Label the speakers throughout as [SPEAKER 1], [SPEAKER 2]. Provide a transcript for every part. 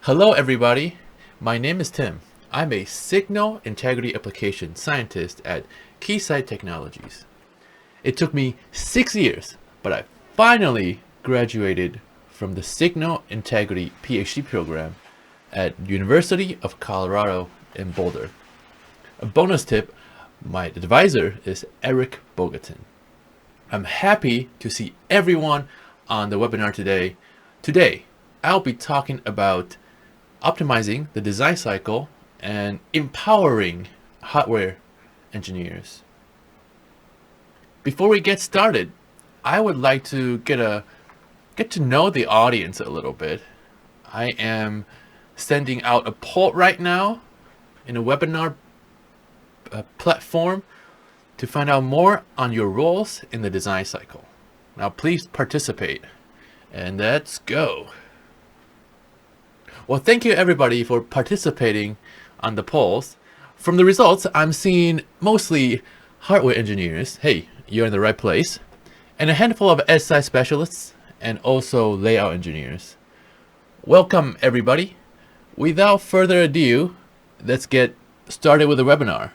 [SPEAKER 1] Hello everybody, my name is Tim. I'm a Signal Integrity Application Scientist at Keysight Technologies. It took me 6 years, but I finally graduated from the Signal Integrity PhD program at University of Colorado in Boulder. A bonus tip, my advisor is Eric Bogatin. I'm happy to see everyone on the webinar today. Today, I'll be talking about optimizing the design cycle and empowering hardware engineers. Before we get started, I would like to get to know the audience a little bit. I am sending out a poll right now in a webinar platform to find out more on your roles in the design cycle. Now please participate and let's go. Well, thank you everybody for participating on the polls. From the results, I'm seeing mostly hardware engineers. Hey, you're in the right place. And a handful of SI specialists and also layout engineers. Welcome everybody. Without further ado, let's get started with the webinar.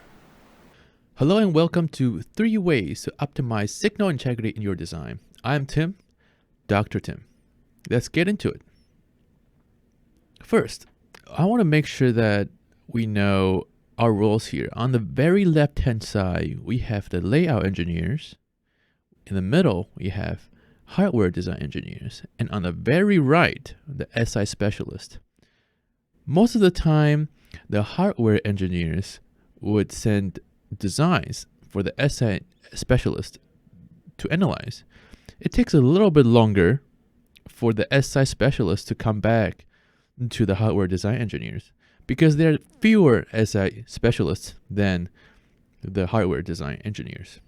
[SPEAKER 1] Hello and welcome to 3 ways to optimize signal integrity in your design. I'm Tim, Dr. Tim. Let's get into it. First, I want to make sure that we know our roles here. On the very left-hand side, we have the layout engineers. In the middle, we have hardware design engineers. And on the very right, the SI specialist. Most of the time, the hardware engineers would send designs for the SI specialist to analyze. It takes a little bit longer for the SI specialist to come back to the hardware design engineers because there are fewer SI specialists than the hardware design engineers.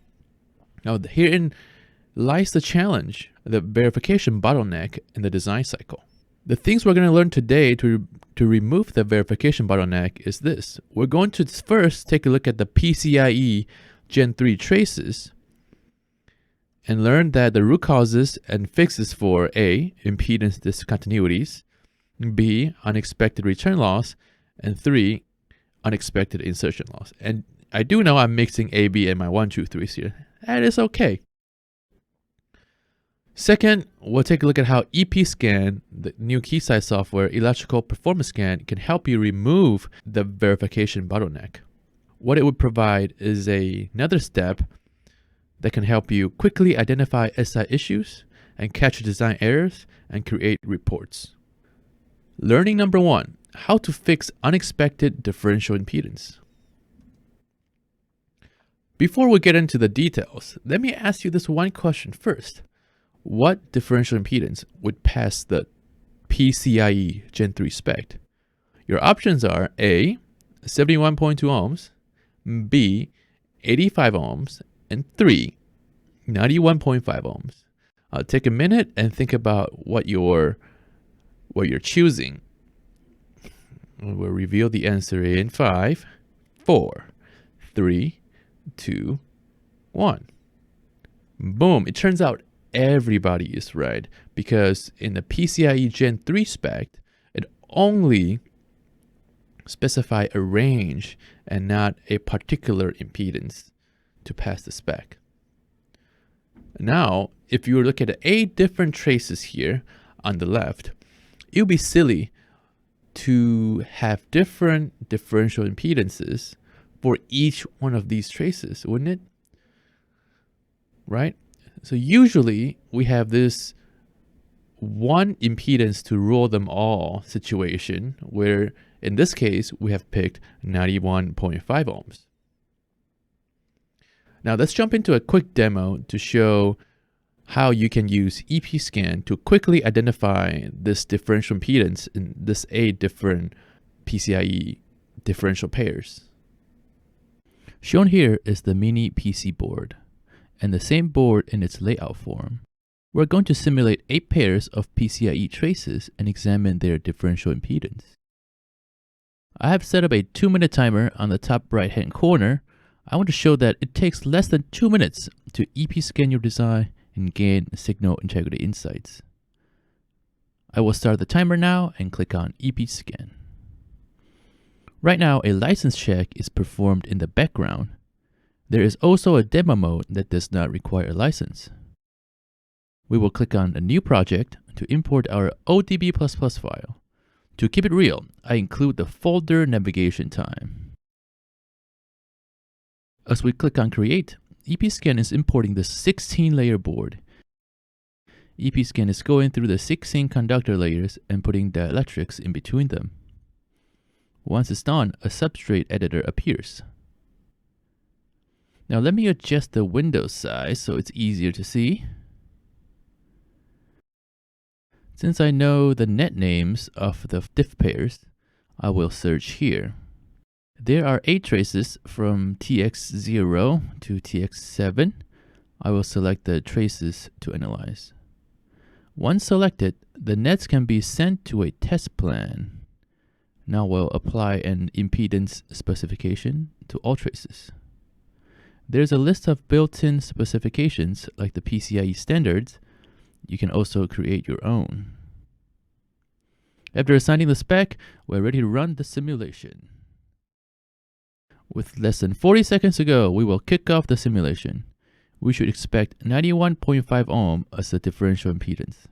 [SPEAKER 1] Now, herein lies the challenge, the verification bottleneck in the design cycle. The things we're going to learn today to remove the verification bottleneck is this. We're going to first take a look at the PCIe Gen 3 traces and learn that the root causes and fixes for A, impedance discontinuities, B, unexpected return loss, and 3, unexpected insertion loss. And I do know I'm mixing A, B, and my 1, 2, 3s here. That is okay. Second, we'll take a look at how EPScan, the new Keysight software, electrical performance scan, can help you remove the verification bottleneck. What it would provide is another step that can help you quickly identify SI issues and catch design errors and create reports. Learning number 1, how to fix unexpected differential impedance. Before we get into the details, let me ask you this one question first. What differential impedance would pass the PCIe Gen 3 spec? Your options are A, 71.2 ohms, B, 85 ohms, and 3, 91.5 ohms. Take a minute and think about what you're choosing. We'll reveal the answer in 5, 4, 3, 2, 1. Boom, it turns out everybody is right because in the PCIe Gen 3 spec, it only specifies a range and not a particular impedance to pass the spec. Now, if you look at 8 different traces here on the left, it would be silly to have different differential impedances for each one of these traces, wouldn't it? Right? So usually we have this one impedance to rule them all situation where in this case we have picked 91.5 ohms. Now let's jump into a quick demo to show how you can use EPScan to quickly identify this differential impedance in this 8 different PCIe differential pairs. Shown here is the mini PC board, and the same board in its layout form. We're going to simulate 8 pairs of PCIe traces and examine their differential impedance. I have set up a 2-minute timer on the top right-hand corner. I want to show that it takes less than 2 minutes to EPScan your design and gain signal integrity insights. I will start the timer now and click on EP-Scan. Right now, a license check is performed in the background. There is also a demo mode that does not require a license. We will click on a new project to import our ODB++ file. To keep it real, I include the folder navigation time. As we click on Create, EP-Scan is importing the 16-layer board. EP-Scan is going through the 16 conductor layers and putting dielectrics in between them. Once it's done, a substrate editor appears. Now let me adjust the window size so it's easier to see. Since I know the net names of the diff pairs, I will search here. There are 8 traces from TX0 to TX7. I will select the traces to analyze. Once selected, the nets can be sent to a test plan. Now we'll apply an impedance specification to all traces. There's a list of built-in specifications like the PCIe standards. You can also create your own. After assigning the spec, we're ready to run the simulation. With less than 40 seconds to go, we will kick off the simulation. We should expect 91.5 ohm as the differential impedance.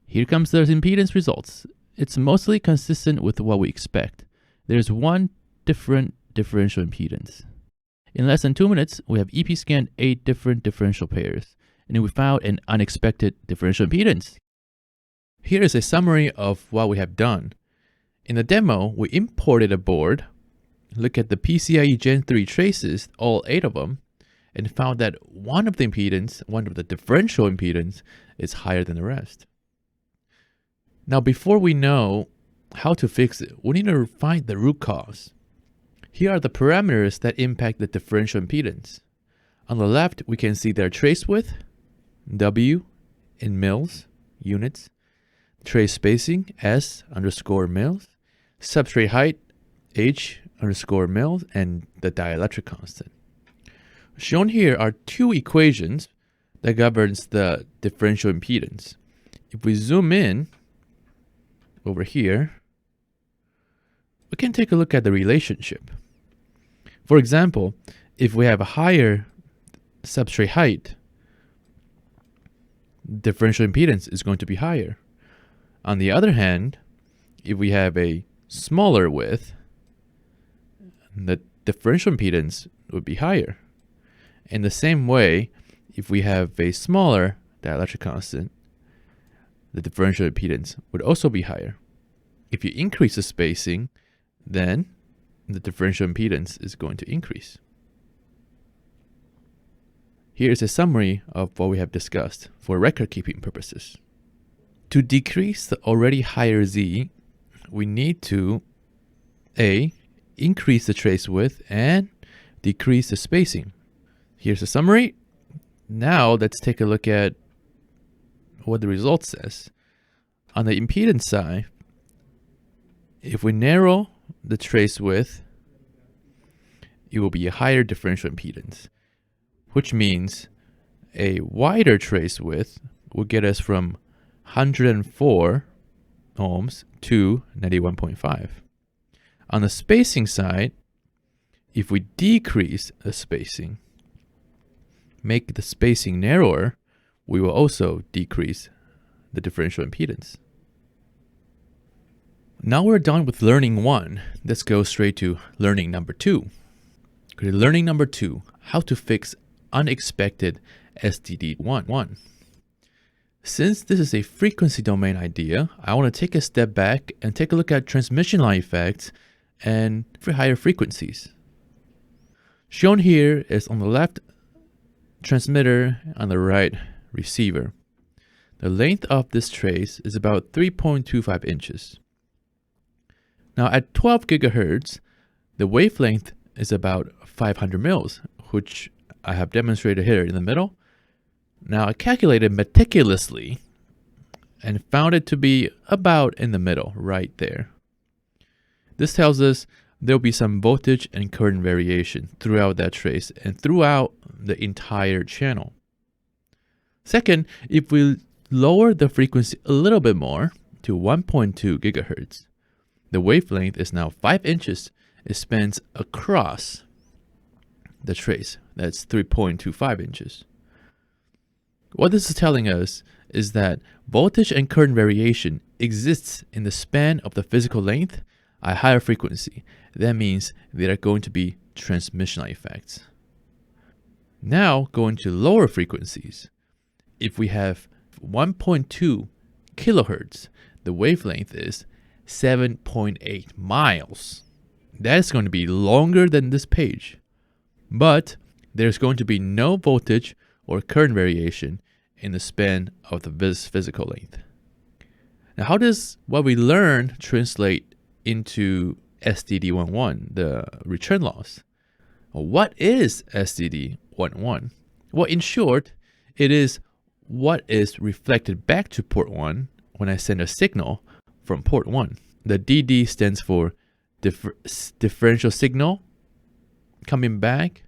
[SPEAKER 1] Here comes the impedance results. It's mostly consistent with what we expect. There's one different differential impedance. In less than 2 minutes, we have EP-scanned 8 different differential pairs, and we found an unexpected differential impedance. Here is a summary of what we have done. In the demo, we imported a board, look at the PCIe Gen 3 traces, all 8 of them, and found that one of the differential impedance is higher than the rest. Now, before we know how to fix it, we need to find the root cause. Here are the parameters that impact the differential impedance. On the left, we can see their trace width, W in mils, units, trace spacing, S_mils, substrate height, H_mils, and the dielectric constant. Shown here are 2 equations that governs the differential impedance. If we zoom in over here, we can take a look at the relationship. For example, if we have a higher substrate height, differential impedance is going to be higher. On the other hand, if we have a smaller width, the differential impedance would be higher. In the same way, if we have a smaller dielectric constant, the differential impedance would also be higher. If you increase the spacing, then the differential impedance is going to increase. Here is a summary of what we have discussed for record-keeping purposes. To decrease the already higher Z, we need to A, increase the trace width and decrease the spacing. Here's a summary. Now let's take a look at what the result says. On the impedance side, if we narrow the trace width, it will be a higher differential impedance, which means a wider trace width will get us from 104 ohms to 91.5. On the spacing side, if we decrease the spacing, make the spacing narrower, we will also decrease the differential impedance. Now we're done with learning 1. Let's go straight to learning number 2. Okay, learning number 2, how to fix unexpected STD1. Since this is a frequency domain idea, I want to take a step back and take a look at transmission line effects and for higher frequencies. Shown here is on the left transmitter, on the right receiver. The length of this trace is about 3.25 inches. Now at 12 gigahertz, the wavelength is about 500 mils, which I have demonstrated here in the middle. Now I calculated meticulously and found it to be about in the middle, right there. This tells us there'll be some voltage and current variation throughout that trace and throughout the entire channel. Second, if we lower the frequency a little bit more to 1.2 gigahertz. The wavelength is now 5 inches. It spans across the trace. That's 3.25 inches. What this is telling us is that voltage and current variation exists in the span of the physical length at higher frequency. That means there are going to be transmission effects. Now, going to lower frequencies. If we have 1.2 kilohertz, the wavelength is 7.8 miles. That is going to be longer than this page. But there's going to be no voltage or current variation in the span of this physical length. Now, how does what we learn translate into STD11, the return loss? Well, what is STD11? Well, in short, it is what is reflected back to port 1 when I send a signal from port 1. The DD stands for differential signal coming back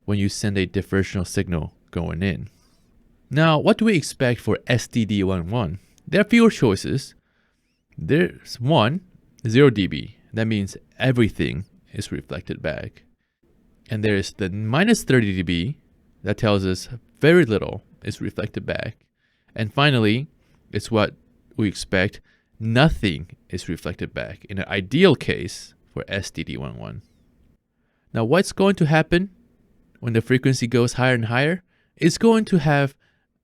[SPEAKER 1] when you send a differential signal going in. Now, what do we expect for STD11? There are fewer choices. There's one, 0 dB. That means everything is reflected back. And there is the minus 30 dB. That tells us very little is reflected back. And finally, it's what we expect. Nothing is reflected back in an ideal case for STD11. Now, what's going to happen when the frequency goes higher and higher? It's going to have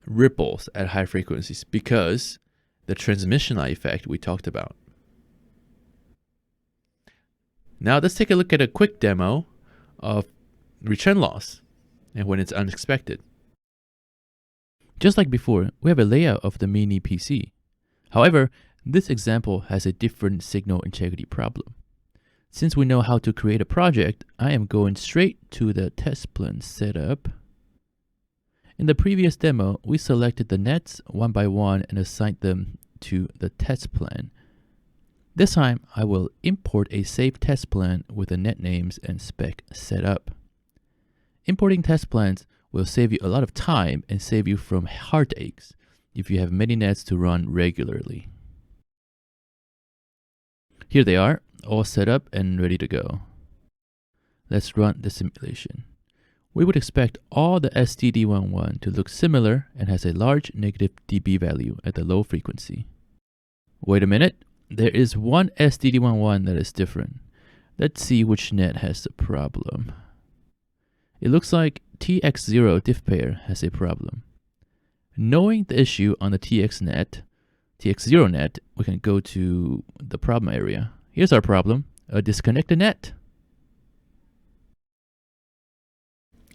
[SPEAKER 1] ripples at high frequencies because the transmission line effect we talked about. Now let's take a look at a quick demo of return loss and when it's unexpected. Just like before, we have a layout of the mini PC. However, this example has a different signal integrity problem. Since we know how to create a project, I am going straight to the test plan setup. In the previous demo, we selected the nets one by one and assigned them to the test plan. This time, I will import a saved test plan with the net names and spec set up. Importing test plans will save you a lot of time and save you from heartaches if you have many nets to run regularly. Here they are, all set up and ready to go. Let's run the simulation. We would expect all the STD11 to look similar and has a large negative dB value at the low frequency. Wait a minute, there is one STD11 that is different. Let's see which net has the problem. It looks like TX0 diff pair has a problem. Knowing the issue on the TX0 net, we can go to the problem area. Here's our problem, a disconnected net.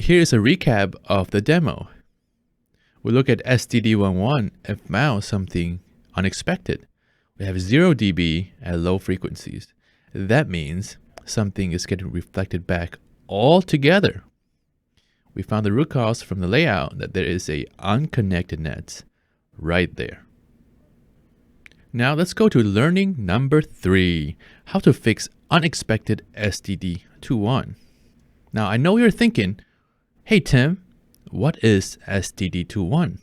[SPEAKER 1] Here's a recap of the demo. We look at STD11 and found something unexpected. We have 0 dB at low frequencies. That means something is getting reflected back altogether. We found the root cause from the layout that there is a unconnected net right there. Now let's go to learning number 3, how to fix unexpected STD21. Now I know you're thinking, hey Tim, what is STD21?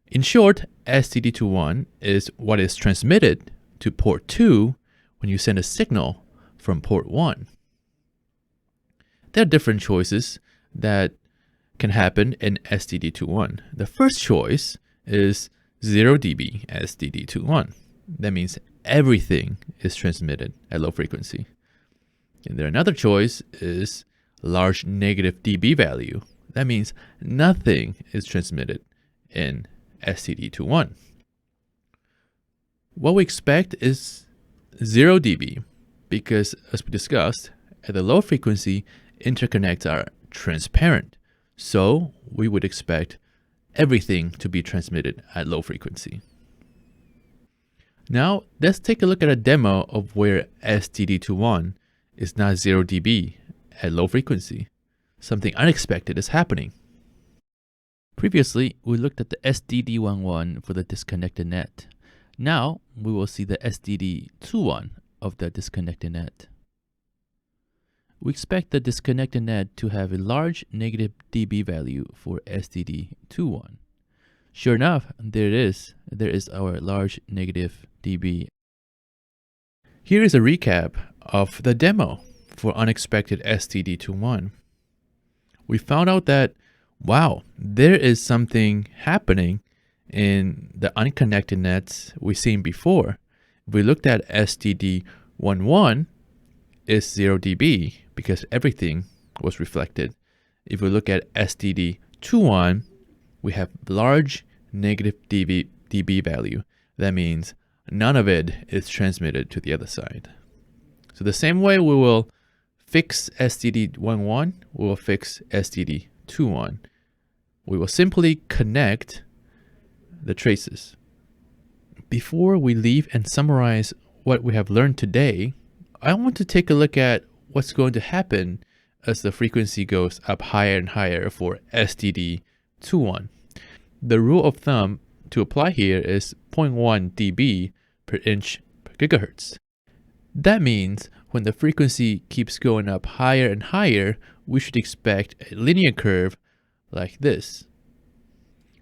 [SPEAKER 1] In short, STD21 is what is transmitted to port 2 when you send a signal from port 1. There are different choices that can happen in STD21. The first choice is 0 dB STD21. That means everything is transmitted at low frequency. And then another choice is large negative dB value. That means nothing is transmitted in STD21. What we expect is 0 dB because, as we discussed, at the low frequency, interconnects are transparent. So we would expect everything to be transmitted at low frequency. Now let's take a look at a demo of where STD21 is not 0 dB at low frequency. Something unexpected is happening. Previously, we looked at the STD11 for the disconnected net. Now we will see the STD21 of the disconnected net. We expect the disconnected net to have a large negative dB value for STD21. Sure enough, there it is. There is our large negative dB. Here is a recap of the demo for unexpected STD21. We found out that, wow, there is something happening in the unconnected nets we've seen before. If we looked at STD11, it's 0 dB because everything was reflected. If we look at STD21, we have large negative dB value. That means none of it is transmitted to the other side. So the same way we will fix STD11, we will fix STD21. We will simply connect the traces. Before we leave and summarize what we have learned today, I want to take a look at what's going to happen as the frequency goes up higher and higher for STD21. The rule of thumb to apply here is 0.1 dB per inch per gigahertz. That means when the frequency keeps going up higher and higher, we should expect a linear curve like this.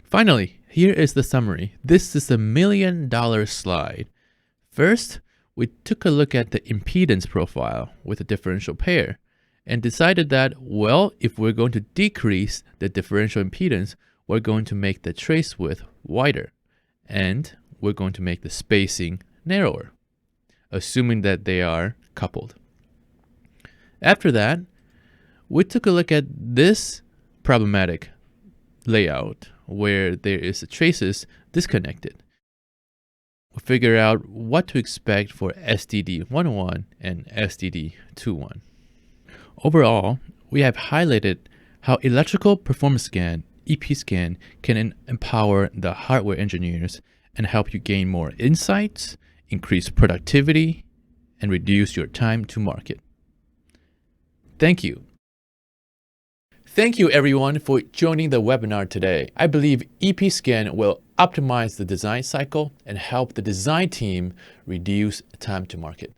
[SPEAKER 1] Finally, here is the summary. This is a $1 million slide. First, we took a look at the impedance profile with a differential pair and decided that, well, if we're going to decrease the differential impedance, we're going to make the trace width wider and we're going to make the spacing narrower, assuming that they are coupled. After that, we took a look at this problematic layout where there is traces disconnected. We'll figure out what to expect for STD11 and STD21. Overall, we have highlighted how Electrical Performance Scan, EP Scan, can empower the hardware engineers and help you gain more insights, increase productivity, and reduce your time to market. Thank you. Thank you everyone for joining the webinar today. I believe EP Scan will optimize the design cycle and help the design team reduce time to market.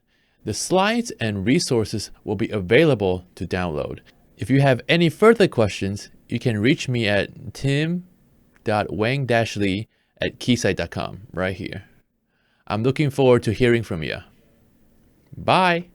[SPEAKER 1] The slides and resources will be available to download. If you have any further questions, you can reach me at tim.wang-lee@keysight.com right here. I'm looking forward to hearing from you. Bye.